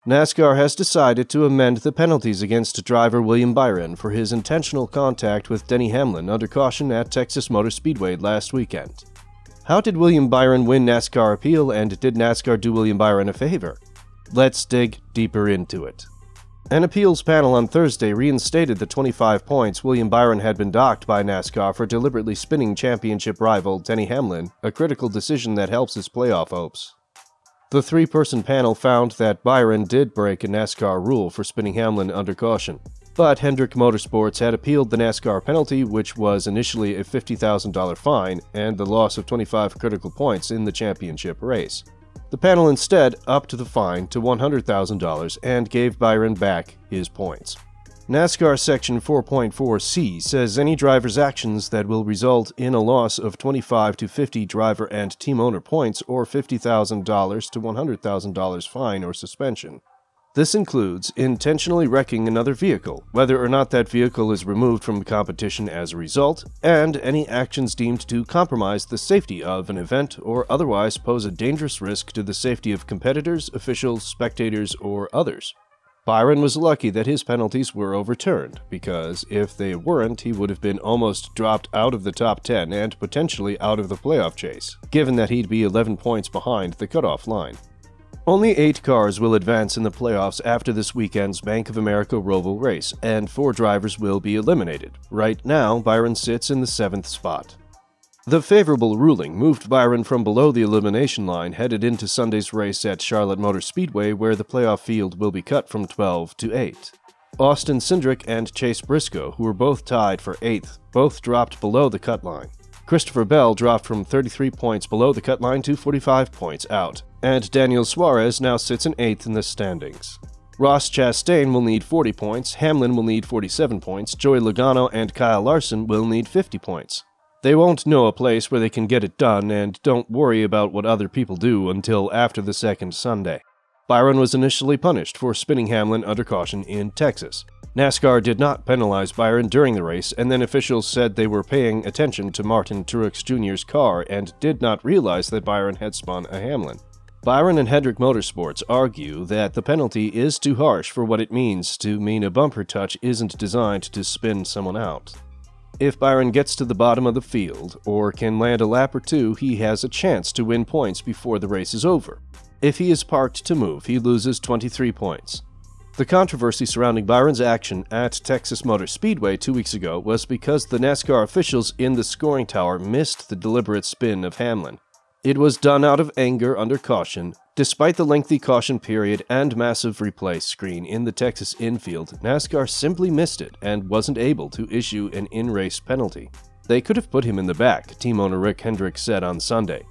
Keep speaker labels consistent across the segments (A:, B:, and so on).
A: NASCAR has decided to amend the penalties against driver William Byron for his intentional contact with Denny Hamlin under caution at Texas Motor Speedway last weekend. How did William Byron win NASCAR appeal, and did NASCAR do William Byron a favor? Let's dig deeper into it. An appeals panel on Thursday reinstated the 25 points William Byron had been docked by NASCAR for deliberately spinning championship rival Denny Hamlin, a critical decision that helps his playoff hopes. The three-person panel found that Byron did break a NASCAR rule for spinning Hamlin under caution, but Hendrick Motorsports had appealed the NASCAR penalty, which was initially a $50,000 fine and the loss of 25 critical points in the championship race. The panel instead upped the fine to $100,000 and gave Byron back his points. NASCAR Section 4.4c says any driver's actions that will result in a loss of 25 to 50 driver and team owner points or $50,000 to $100,000 fine or suspension. This includes intentionally wrecking another vehicle, whether or not that vehicle is removed from competition as a result, and any actions deemed to compromise the safety of an event or otherwise pose a dangerous risk to the safety of competitors, officials, spectators, or others. Byron was lucky that his penalties were overturned, because if they weren't, he would have been almost dropped out of the top 10 and potentially out of the playoff chase, given that he'd be 11 points behind the cutoff line. Only 8 cars will advance in the playoffs after this weekend's Bank of America Roval race, and 4 drivers will be eliminated. Right now, Byron sits in the 7th spot. The favorable ruling moved Byron from below the elimination line headed into Sunday's race at Charlotte Motor Speedway, where the playoff field will be cut from 12 to 8. Austin Cindric and Chase Briscoe, who were both tied for 8th, both dropped below the cut line. Christopher Bell dropped from 33 points below the cut line to 45 points out, and Daniel Suarez now sits in 8th in the standings. Ross Chastain will need 40 points, Hamlin will need 47 points, Joey Logano and Kyle Larson will need 50 points. They won't know a place where they can get it done, and don't worry about what other people do until after the second Sunday. Byron was initially punished for spinning Hamlin under caution in Texas. NASCAR did not penalize Byron during the race, and then officials said they were paying attention to Martin Truex Jr.'s car and did not realize that Byron had spun a Hamlin. Byron and Hendrick Motorsports argue that the penalty is too harsh for what it means to mean a bumper touch isn't designed to spin someone out. If Byron gets to the bottom of the field, or can land a lap or two, he has a chance to win points before the race is over. If he is parked to move, he loses 23 points. The controversy surrounding Byron's action at Texas Motor Speedway 2 weeks ago was because the NASCAR officials in the scoring tower missed the deliberate spin of Hamlin. It was done out of anger under caution. Despite the lengthy caution period and massive replay screen in the Texas infield, NASCAR simply missed it and wasn't able to issue an in-race penalty. They could have put him in the back, team owner Rick Hendrick said on Sunday.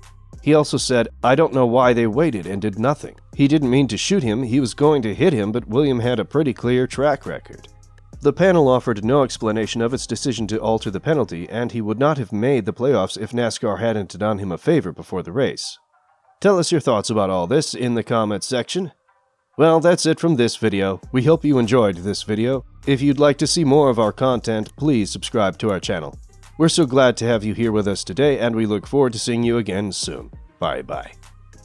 A: He also said, "I don't know why they waited and did nothing. He didn't mean to shoot him, he was going to hit him, but William had a pretty clear track record." The panel offered no explanation of its decision to alter the penalty, and he would not have made the playoffs if NASCAR hadn't done him a favor before the race. Tell us your thoughts about all this in the comments section. Well, that's it from this video. We hope you enjoyed this video. If you'd like to see more of our content, please subscribe to our channel. We're so glad to have you here with us today, and we look forward to seeing you again soon. Bye-bye.